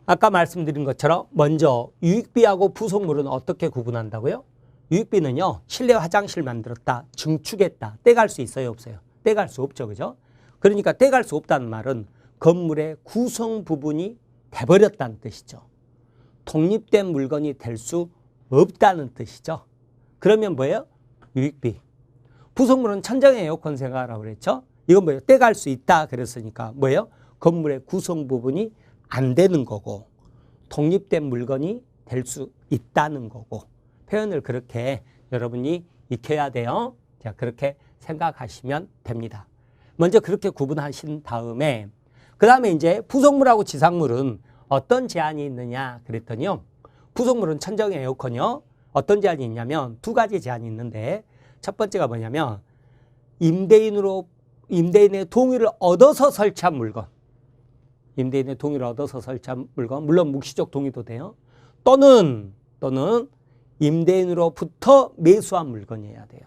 아까 말씀드린 것처럼 먼저 유익비하고 부속물은 어떻게 구분한다고요? 유익비는요. 실내 화장실 만들었다. 증축했다. 떼갈 수 있어요? 없어요? 떼갈 수 없죠. 그죠? 그러니까 떼갈 수 없다는 말은 건물의 구성 부분이 돼버렸다는 뜻이죠. 독립된 물건이 될 수 없다는 뜻이죠. 그러면 뭐예요? 유익비. 부속물은 천정의 에어컨 생각하라고 그랬죠. 이건 뭐예요? 떼갈 수 있다 그랬으니까 뭐예요? 건물의 구성 부분이 안 되는 거고 독립된 물건이 될 수 있다는 거고 표현을 그렇게 여러분이 익혀야 돼요. 자, 그렇게 생각하시면 됩니다. 먼저 그렇게 구분하신 다음에 그 다음에 이제 부속물하고 지상물은 어떤 제한이 있느냐 그랬더니요. 부속물은 천정의 에어컨이요. 어떤 제한이 있냐면 두 가지 제한이 있는데 첫 번째가 뭐냐면 임대인으로 임대인의 동의를 얻어서 설치한 물건. 임대인의 동의를 얻어서 설치한 물건. 물론 묵시적 동의도 돼요. 또는 임대인으로부터 매수한 물건이어야 돼요.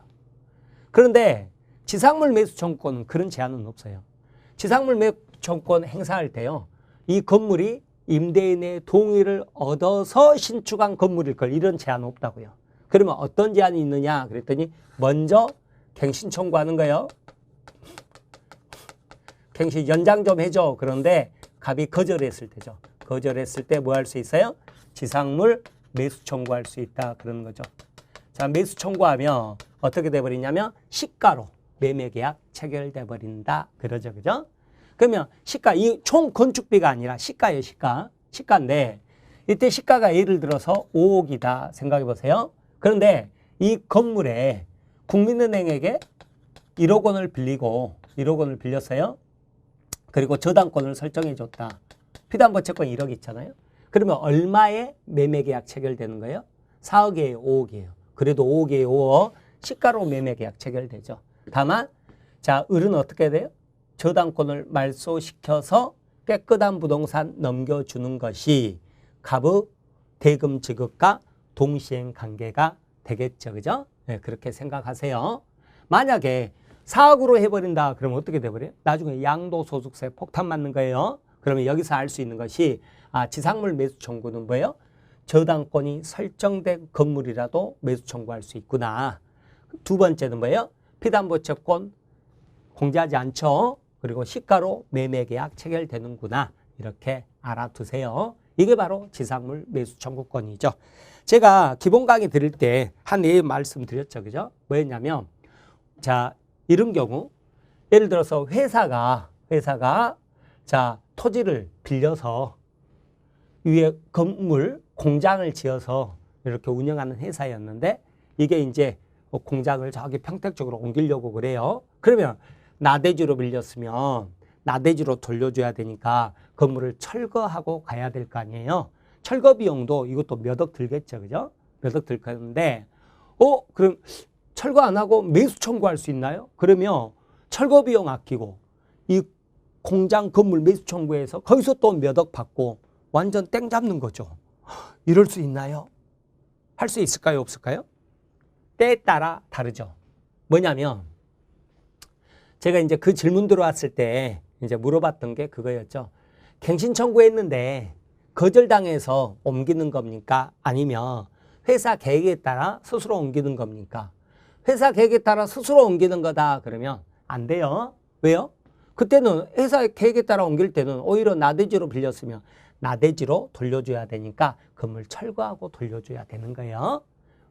그런데 지상물 매수 청구권은 그런 제한은 없어요. 지상물 매수 청구권 행사할 때요. 이 건물이 임대인의 동의를 얻어서 신축한 건물일 걸 이런 제한은 없다고요. 그러면 어떤 제한이 있느냐 그랬더니 먼저 갱신 청구하는 거예요. 갱신 연장 좀 해줘. 그런데 갑이 거절했을 때죠. 거절했을 때 뭐 할 수 있어요? 지상물 매수 청구할 수 있다 그러는 거죠. 자, 매수 청구하면 어떻게 돼버리냐면 시가로 매매계약 체결돼 버린다 그러죠. 그죠? 그러면 시가, 이 총 건축비가 아니라 시가예요. 시가인데 이때 시가가 예를 들어서 5억이다 생각해 보세요. 그런데 이 건물에 국민은행에게 1억 원을 빌리고 1억 원을 빌렸어요. 그리고 저당권을 설정해 줬다. 피담보 채권 1억 있잖아요. 그러면 얼마에 매매계약 체결되는 거예요? 4억이에요, 5억이에요. 그래도 5억이에요, 5억. 시가로 매매계약 체결되죠. 다만 자, 을은 어떻게 돼요? 저당권을 말소시켜서 깨끗한 부동산 넘겨주는 것이 갑의 대금 지급과 동시행 관계가 되겠죠. 그죠? 네, 그렇게 생각하세요. 만약에 4억으로 해버린다 그러면 어떻게 돼버려요? 나중에 양도소득세 폭탄 맞는 거예요. 그러면 여기서 알 수 있는 것이 지상물 매수 청구는 뭐예요? 저당권이 설정된 건물이라도 매수 청구할 수 있구나. 두 번째는 뭐예요? 피담보채권 공제하지 않죠. 그리고 시가로 매매계약 체결되는구나. 이렇게 알아두세요. 이게 바로 지상물 매수 청구권이죠. 제가 기본 강의 드릴 때 한 예 말씀드렸죠. 그죠? 뭐였냐면 자, 이런 경우 예를 들어서 회사가 자, 토지를 빌려서 위에 건물 공장을 지어서 이렇게 운영하는 회사였는데 이게 이제 공장을 저기 평택 쪽으로 옮기려고 그래요. 그러면 나대지로 빌렸으면 나대지로 돌려줘야 되니까 건물을 철거하고 가야 될 거 아니에요. 철거 비용도 이것도 몇 억 들겠죠. 그죠? 몇 억 들 건데 그럼 철거 안 하고 매수 청구할 수 있나요? 그러면 철거 비용 아끼고 이 공장 건물 매수 청구해서 거기서 또 몇 억 받고 완전 땡 잡는 거죠. 이럴 수 있나요? 할 수 있을까요? 없을까요? 때에 따라 다르죠. 뭐냐면 제가 이제 그 질문 들어왔을 때 이제 물어봤던 게 그거였죠. 갱신 청구했는데 거절당해서 옮기는 겁니까? 아니면 회사 계획에 따라 스스로 옮기는 겁니까? 회사 계획에 따라 스스로 옮기는 거다 그러면 안 돼요. 왜요? 그때는 회사 계획에 따라 옮길 때는 오히려 나대지로 빌렸으면 나대지로 돌려줘야 되니까 건물 철거하고 돌려줘야 되는 거예요.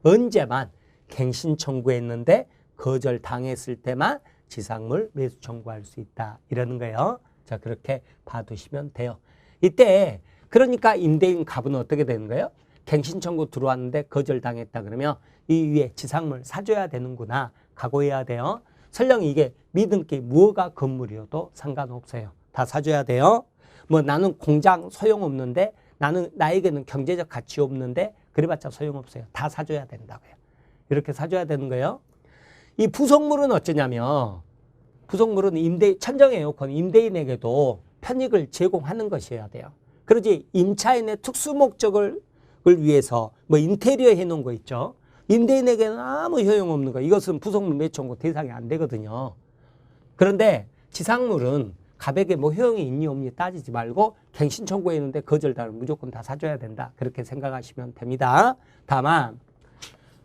언제만 갱신 청구했는데 거절당했을 때만 지상물 매수 청구할 수 있다. 이러는 거예요. 자, 그렇게 봐두시면 돼요. 이때 그러니까 임대인 갑은 어떻게 되는 거예요? 갱신 청구 들어왔는데 거절당했다 그러면 이 위에 지상물 사줘야 되는구나. 각오해야 돼요. 설령 이게 믿음기 무허가 건물이어도 상관없어요. 다 사줘야 돼요. 뭐 나는 공장 소용없는데 나에게는 경제적 가치 없는데 그래봤자 소용없어요. 다 사줘야 된다고요. 이렇게 사줘야 되는 거예요. 이 부속물은 어쩌냐면 부속물은 천정 에어컨 임대인에게도 편익을 제공하는 것이어야 돼요. 그러지 임차인의 특수 목적을 위해서 뭐 인테리어 해놓은 거 있죠. 임대인에게는 아무 효용없는 거. 이것은 부속물 매수 청구 대상이 안 되거든요. 그런데 지상물은 갑에게 뭐 효용이 있니 없니 따지지 말고 갱신 청구했는데 거절당하면 무조건 다 사줘야 된다. 그렇게 생각하시면 됩니다. 다만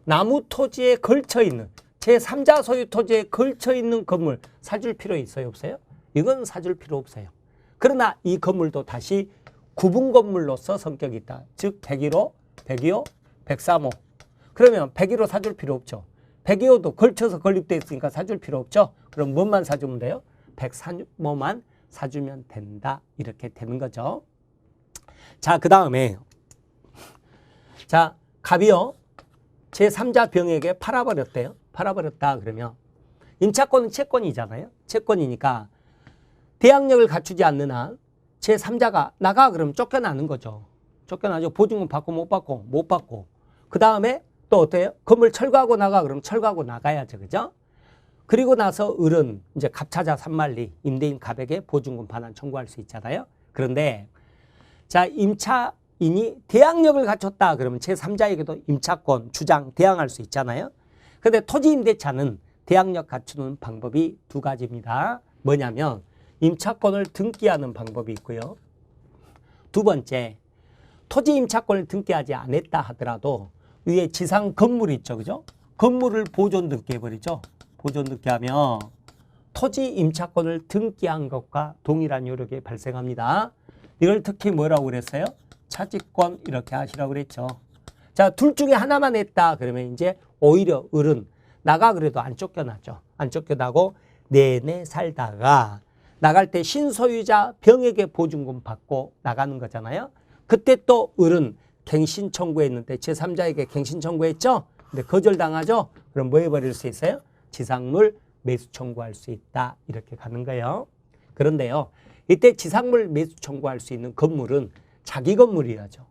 나무 토지에 걸쳐 있는 제3자 소유 토지에 걸쳐 있는 건물 사줄 필요 있어요? 없어요? 이건 사줄 필요 없어요. 그러나 이 건물도 다시 구분 건물로서 성격이 있다. 즉 101호, 102호, 103호. 그러면 101호 사줄 필요 없죠. 102호도 걸쳐서 건립되어 있으니까 사줄 필요 없죠. 그럼 뭐만 사주면 돼요? 103호만 사주면 된다. 이렇게 되는 거죠. 자, 그 다음에 자, 갑이요. 제3자 병에게 팔아버렸대요. 팔아버렸다 그러면 임차권은 채권이잖아요. 채권이니까 대항력을 갖추지 않는 한 제3자가 나가 그러면 쫓겨나는 거죠. 쫓겨나죠. 보증금 받고 못 받고 못 받고. 그 다음에 또 어때요? 건물 철거하고 나가 그러면 철거하고 나가야죠. 그죠? 그리고 나서 을은 이제 갑차자 산만리, 임대인 갑에게 보증금 반환 청구할 수 있잖아요. 그런데 자, 임차인이 대항력을 갖췄다 그러면 제3자에게도 임차권, 주장, 대항할 수 있잖아요. 근데 토지임대차는 대항력 갖추는 방법이 두 가지입니다. 뭐냐면 임차권을 등기하는 방법이 있고요. 두 번째, 토지 임차권을 등기하지 않았다 하더라도 위에 지상 건물이 있죠. 그죠? 건물을 보존 등기해버리죠. 보존 등기하면 토지 임차권을 등기한 것과 동일한 요력이 발생합니다. 이걸 특히 뭐라고 그랬어요? 차지권 이렇게 하시라고 그랬죠. 자, 둘 중에 하나만 했다 그러면 이제 오히려 을은 나가 그래도 안 쫓겨나죠. 안 쫓겨나고 내내 살다가 나갈 때 신소유자 병에게 보증금 받고 나가는 거잖아요. 그때 또 을은 갱신 청구했는데 제3자에게 갱신 청구했죠. 근데 거절당하죠. 그럼 뭐 해버릴 수 있어요? 지상물 매수 청구할 수 있다. 이렇게 가는 거예요. 그런데요. 이때 지상물 매수 청구할 수 있는 건물은 자기 건물이야죠.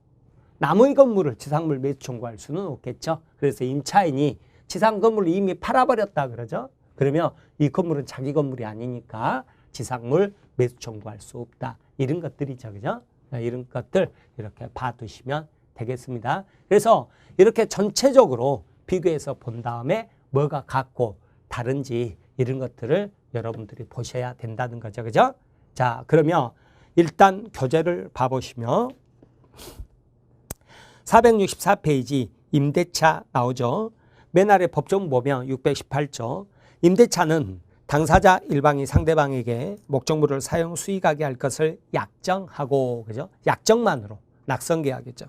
남의 건물을 지상물 매수 청구할 수는 없겠죠. 그래서 임차인이 지상 건물을 이미 팔아버렸다 그러죠. 그러면 이 건물은 자기 건물이 아니니까 지상물 매수 청구할 수 없다. 이런 것들이죠. 그죠? 이런 것들 이렇게 봐두시면 되겠습니다. 그래서 이렇게 전체적으로 비교해서 본 다음에 뭐가 같고 다른지 이런 것들을 여러분들이 보셔야 된다는 거죠. 그죠? 자, 그러면 일단 교재를 봐보시면 464페이지 임대차 나오죠. 맨 아래 법조문 보면 618조. 임대차는 당사자 일방이 상대방에게 목적물을 사용 수익하게 할 것을 약정하고, 그죠? 약정만으로 낙선계약이죠.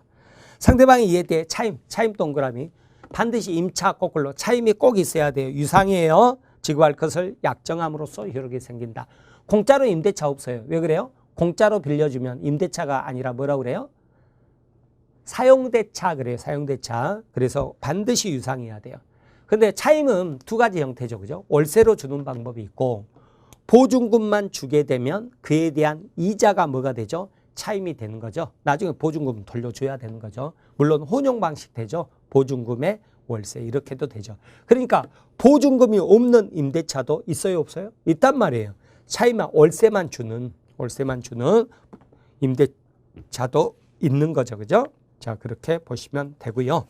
상대방이 이에 대해 차임 동그라미 반드시 임차 거꾸로 차임이 꼭 있어야 돼요. 유상이에요. 지급할 것을 약정함으로써 효력이 생긴다. 공짜로 임대차 없어요. 왜 그래요? 공짜로 빌려주면 임대차가 아니라 뭐라고 그래요? 사용대차 그래요. 사용대차. 그래서 반드시 유상해야 돼요. 근데 차임은 두 가지 형태죠. 그죠? 월세로 주는 방법이 있고 보증금만 주게 되면 그에 대한 이자가 뭐가 되죠? 차임이 되는 거죠. 나중에 보증금 돌려줘야 되는 거죠. 물론 혼용 방식 되죠. 보증금에 월세 이렇게도 되죠. 그러니까 보증금이 없는 임대차도 있어요, 없어요? 있단 말이에요. 차임만 월세만 주는 임대차도 있는 거죠. 그죠? 자, 그렇게 보시면 되고요.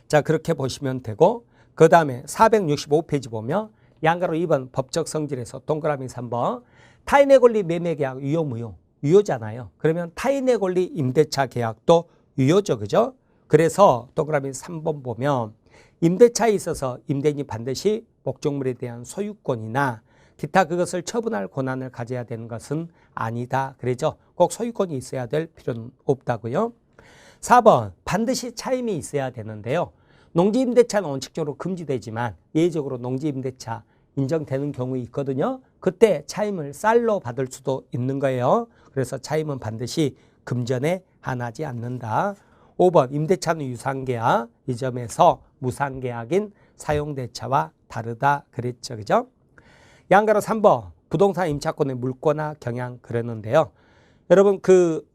자, 그렇게 보시면 되고 그 다음에 465페이지 보면 양가로 2번 법적 성질에서 동그라미 3번 타인의 권리 매매 계약 유효 무효 유효잖아요. 그러면 타인의 권리 임대차 계약도 유효죠. 그죠? 그래서 동그라미 3번 보면 임대차에 있어서 임대인이 반드시 목적물에 대한 소유권이나 기타 그것을 처분할 권한을 가져야 되는 것은 아니다. 그러죠? 꼭 소유권이 있어야 될 필요는 없다고요. 4번 반드시 차임이 있어야 되는데요. 농지임대차는 원칙적으로 금지되지만 예외적으로 농지임대차 인정되는 경우 있거든요. 그때 차임을 쌀로 받을 수도 있는 거예요. 그래서 차임은 반드시 금전에 한하지 않는다. 5번 임대차는 유상계약, 이 점에서 무상계약인 사용대차와 다르다 그랬죠. 그죠? 양가로 3번 부동산 임차권의 물권화 경향 그랬는데요. 여러분 그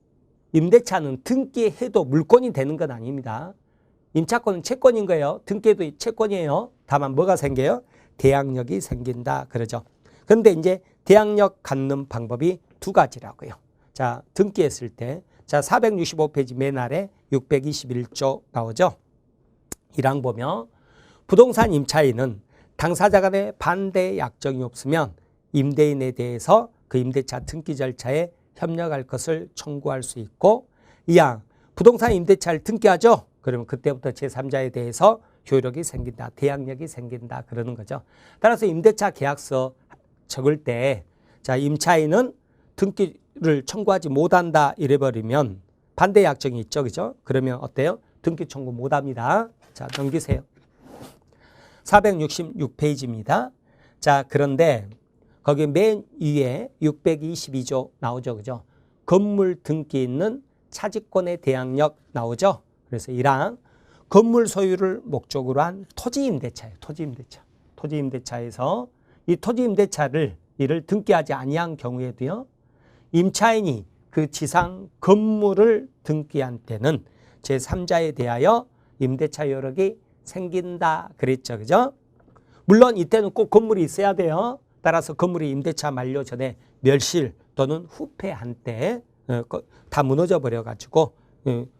임대차는 등기해도 물권이 되는 건 아닙니다. 임차권은 채권인 거예요. 등기해도 채권이에요. 다만 뭐가 생겨요? 대항력이 생긴다 그러죠. 그런데 이제 대항력 갖는 방법이 두 가지라고요. 자, 등기했을 때 자 465페이지 맨 아래 621조 나오죠. 1항 보면 부동산 임차인은 당사자 간의 반대 약정이 없으면 임대인에 대해서 그 임대차 등기 절차에 협력할 것을 청구할 수 있고 2항 부동산 임대차를 등기하죠. 그러면 그때부터 제3자에 대해서 효력이 생긴다. 대항력이 생긴다. 그러는 거죠. 따라서 임대차 계약서 적을 때 자 임차인은 등기를 청구하지 못한다 이래버리면 반대 약정이 있죠. 그죠? 그러면 어때요? 등기 청구 못합니다. 자 넘기세요. 466페이지입니다. 자 그런데 거기 맨 위에 622조 나오죠. 그죠? 건물 등기 있는 차지권의 대항력 나오죠. 그래서 1항 건물 소유를 목적으로 한 토지임대차예요. 토지임대차에서 이 토지임대차를 이를 등기하지 아니한 경우에도요. 임차인이 그 지상 건물을 등기한 때는 제3자에 대하여 임대차 효력이 생긴다 그랬죠. 그죠? 물론 이때는 꼭 건물이 있어야 돼요. 따라서 건물이 임대차 만료 전에 멸실 또는 후폐한 때 다 무너져 버려가지고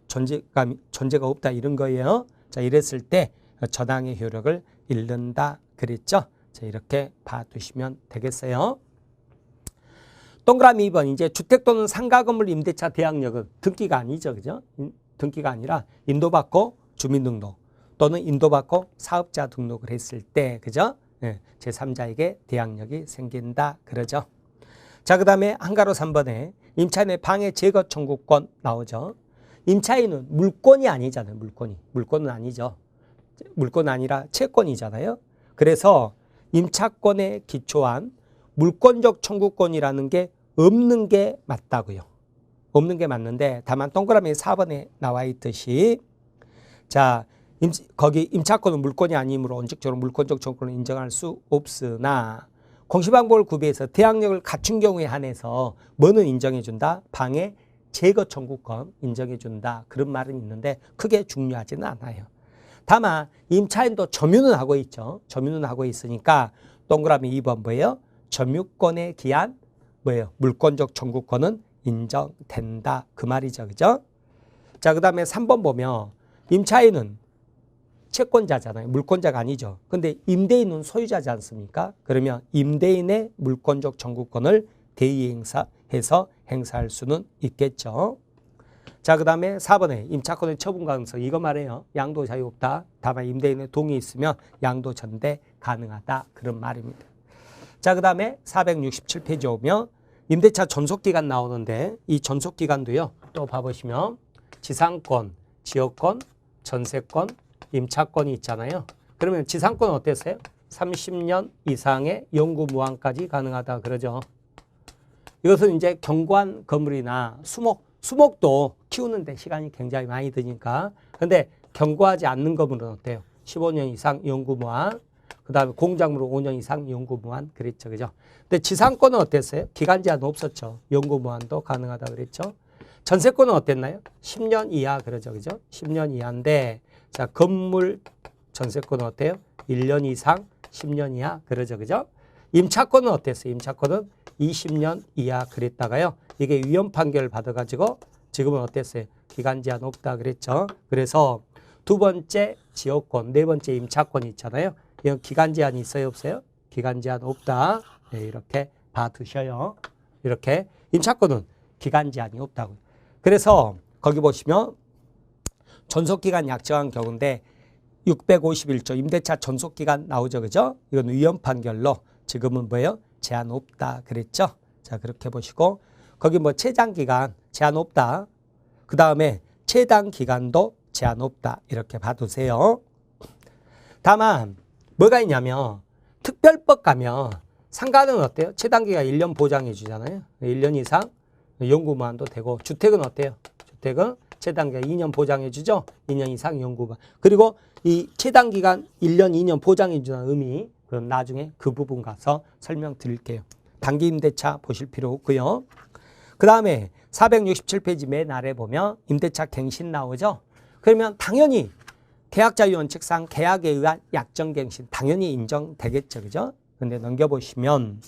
존재가 없다 이런 거예요. 자, 이랬을 때 저당의 효력을 잃는다 그랬죠. 자, 이렇게 봐두시면 되겠어요. 동그라미 2번 이제 주택 또는 상가 건물 임대차 대항력은 등기가 아니죠, 그죠? 등기가 아니라 인도받고 주민등록 또는 인도받고 사업자 등록을 했을 때, 그죠? 제3자에게 대항력이 생긴다 그러죠. 자, 그 다음에 한가로 3번에 임차인의 방해 제거 청구권 나오죠. 임차인은 물권이 아니잖아요. 물권은 아니죠. 물권은 아니라 채권이잖아요. 그래서 임차권에 기초한 물권적 청구권이라는 게 없는 게 맞다고요. 없는 게 맞는데 다만 동그라미 4번에 나와 있듯이 자, 거기 임차권은 물권이 아니므로 원칙적으로 물권적 청구권을 인정할 수 없으나 공시방법을 구비해서 대항력을 갖춘 경우에 한해서 뭐는 인정해준다? 방해 제거 청구권 인정해준다. 그런 말은 있는데 크게 중요하지는 않아요. 다만 임차인도 점유는 하고 있죠. 점유는 하고 있으니까 동그라미 2번 뭐예요? 점유권에 기한 뭐예요? 물권적 청구권은 인정된다. 그 말이죠. 그죠? 자, 그 다음에 3번 보면 임차인은 채권자잖아요. 물권자가 아니죠. 근데 임대인은 소유자지 않습니까? 그러면 임대인의 물권적 청구권을 대의행사해서 행사할 수는 있겠죠. 자, 그 다음에 4번에 임차권의 처분 가능성 이거 말해요. 양도 자유 없다. 다만 임대인의 동의 있으면 양도 전대 가능하다. 그런 말입니다. 자, 그 다음에 467페이지 오면 임대차 존속기간 나오는데 이 존속기간도요. 또 봐보시면 지상권, 지역권, 전세권, 임차권이 있잖아요. 그러면 지상권은 어땠어요? 30년 이상의 영구무한까지 가능하다 그러죠. 이것은 이제 경관 건물이나 수목도 키우는데 시간이 굉장히 많이 드니까. 근데 경과하지 않는 건물은 어때요? 15년 이상 영구무한. 그 다음에 공작물은 5년 이상 영구무한 그랬죠. 그죠? 근데 지상권은 어땠어요? 기간 제한 없었죠. 영구무한도 가능하다 그랬죠. 전세권은 어땠나요? 10년 이하 그러죠. 그죠? 10년 이하인데 자, 건물 전세권은 어때요? 1년 이상 10년 이하 그러죠. 그죠? 임차권은 어땠어요? 임차권은 20년 이하 그랬다가요. 이게 위헌 판결을 받아가지고 지금은 어땠어요? 기간 제한 없다 그랬죠. 그래서 두 번째 지역권, 네 번째 임차권이 있잖아요. 이건 기간 제한이 있어요? 없어요? 기간 제한 없다. 네, 이렇게 봐두셔요. 이렇게 임차권은 기간 제한이 없다고요. 그래서 거기 보시면 존속기간 약정한 경우인데 651조 임대차 존속기간 나오죠. 그죠? 이건 위헌 판결로 지금은 뭐예요? 제한 없다 그랬죠. 자, 그렇게 보시고 거기 뭐 최장기간 제한 없다. 그 다음에 최단기간도 제한 없다. 이렇게 봐두세요. 다만 뭐가 있냐면 특별법 가면 상가는 어때요? 최단기가 1년 보장해 주잖아요. 1년 이상 영구무한도 되고 주택은 어때요? 주택은 최단기가 2년 보장해 주죠. 2년 이상 영구무한. 그리고 이 최단기간 1년, 2년 보장해 주는 의미 그럼 나중에 그 부분 가서 설명드릴게요. 단기 임대차 보실 필요 없고요. 그 다음에 467페이지 맨 아래 보면 임대차 갱신 나오죠. 그러면 당연히 계약자유원칙상 계약에 의한 약정갱신 당연히 인정되겠죠. 그죠? 근데 넘겨보시면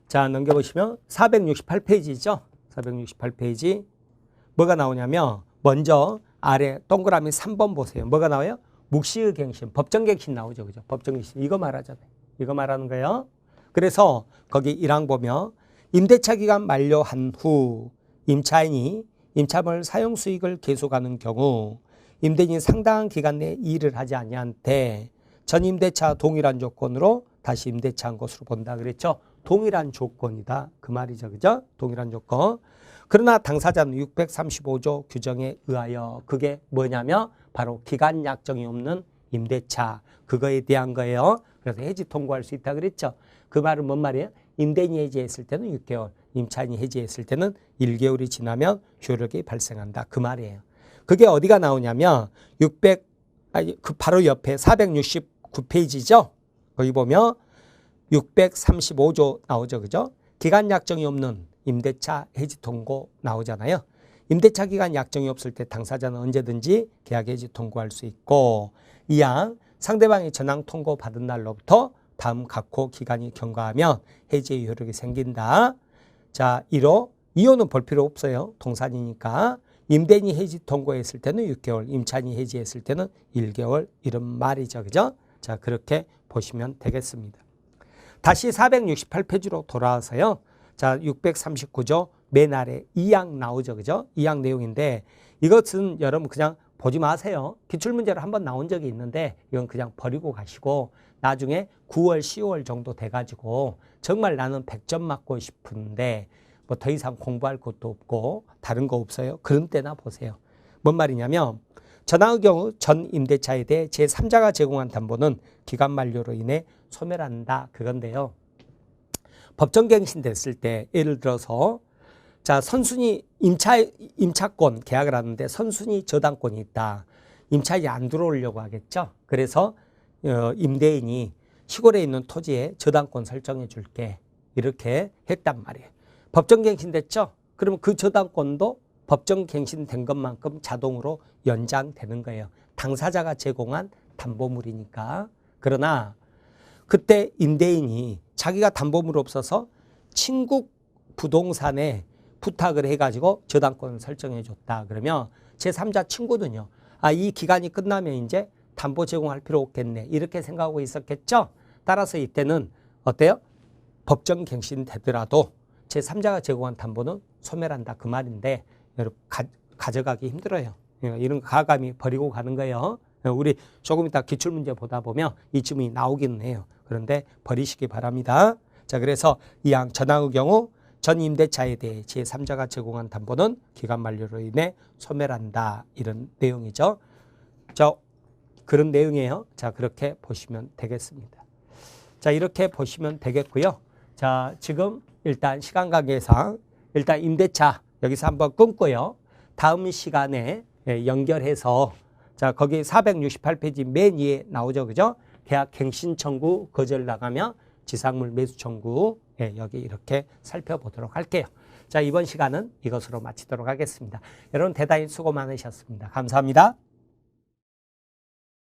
자, 넘겨보시면 468페이지죠. 468페이지 뭐가 나오냐면 먼저 아래 동그라미 3번 보세요. 뭐가 나와요? 묵시의 갱신, 법정갱신 나오죠. 그죠? 법정갱신. 이거 말하잖아요. 이거 말하는 거예요. 그래서 거기 1항 보면 임대차 기간 만료한 후 임차인이 임차물 사용 수익을 계속하는 경우 임대인이 상당한 기간 내에 일을 하지 아니한 때 전임대차 동일한 조건으로 다시 임대차한 것으로 본다 그랬죠. 동일한 조건이다. 그 말이죠. 그죠? 동일한 조건. 그러나 당사자는 635조 규정에 의하여 그게 뭐냐면 바로 기간 약정이 없는 임대차 그거에 대한 거예요. 그래서 해지 통고할 수 있다 그랬죠. 그 말은 뭔 말이에요? 임대인이 해지했을 때는 6개월, 임차인이 해지했을 때는 1개월이 지나면 효력이 발생한다. 그 말이에요. 그게 어디가 나오냐면 바로 옆에 469페이지죠. 거기 보면 635조 나오죠. 그죠? 기간 약정이 없는 임대차 해지 통고 나오잖아요. 임대차 기간 약정이 없을 때 당사자는 언제든지 계약 해지 통고할 수 있고 2항 상대방이 전항 통고 받은 날로부터 다음 각호 기간이 경과하면 해지의 효력이 생긴다. 자, 1호 이혼은 볼 필요 없어요. 동산이니까. 임대인이 해지 통고했을 때는 6개월, 임차인이 해지했을 때는 1개월 이런 말이죠. 그죠? 자, 그렇게 보시면 되겠습니다. 다시 468페이지로 돌아와서요. 자, 639조 맨 아래 2항 나오죠. 그죠? 2항 내용인데 이것은 여러분 그냥 보지 마세요. 기출문제로 한번 나온 적이 있는데 이건 그냥 버리고 가시고 나중에 9월, 10월 정도 돼가지고 정말 나는 100점 맞고 싶은데 뭐 더 이상 공부할 것도 없고 다른 거 없어요. 그런 때나 보세요. 뭔 말이냐면 전항의 경우 전 임대차에 대해 제3자가 제공한 담보는 기간 만료로 인해 소멸한다. 그건데요. 법정갱신 됐을 때 예를 들어서 자 선순위 임차권 계약을 하는데 선순위 저당권이 있다. 임차인이 안 들어오려고 하겠죠. 그래서 임대인이 시골에 있는 토지에 저당권 설정해 줄게 이렇게 했단 말이에요. 법정갱신 됐죠. 그러면 그 저당권도 법정갱신된 것만큼 자동으로 연장되는 거예요. 당사자가 제공한 담보물이니까. 그러나 그때 임대인이 자기가 담보물 없어서 친구 부동산에 부탁을 해가지고 저당권을 설정해 줬다. 그러면 제3자 친구는요. 아, 이 기간이 끝나면 이제 담보 제공할 필요 없겠네. 이렇게 생각하고 있었겠죠. 따라서 이때는 어때요? 법정갱신 되더라도 제3자가 제공한 담보는 소멸한다. 그 말인데 여러분 가져가기 힘들어요. 이런 거 가감히 버리고 가는 거예요. 우리 조금 이따 기출문제 보다 보면 이 질문이 나오기는 해요. 그런데 버리시기 바랍니다. 자, 그래서 이항 전항의 경우 전 임대차에 대해 제3자가 제공한 담보는 기간 만료로 인해 소멸한다. 이런 내용이죠. 그런 내용이에요. 자, 그렇게 보시면 되겠습니다. 자, 이렇게 보시면 되겠고요. 자, 지금 일단 시간 관계상 일단 임대차 여기서 한번 끊고요. 다음 시간에 연결해서 자, 거기 468페이지 맨 위에 나오죠. 그죠? 계약 갱신 청구 거절 나가면 지상물 매수 청구 여기 이렇게 살펴보도록 할게요. 자, 이번 시간은 이것으로 마치도록 하겠습니다. 여러분 대단히 수고 많으셨습니다. 감사합니다.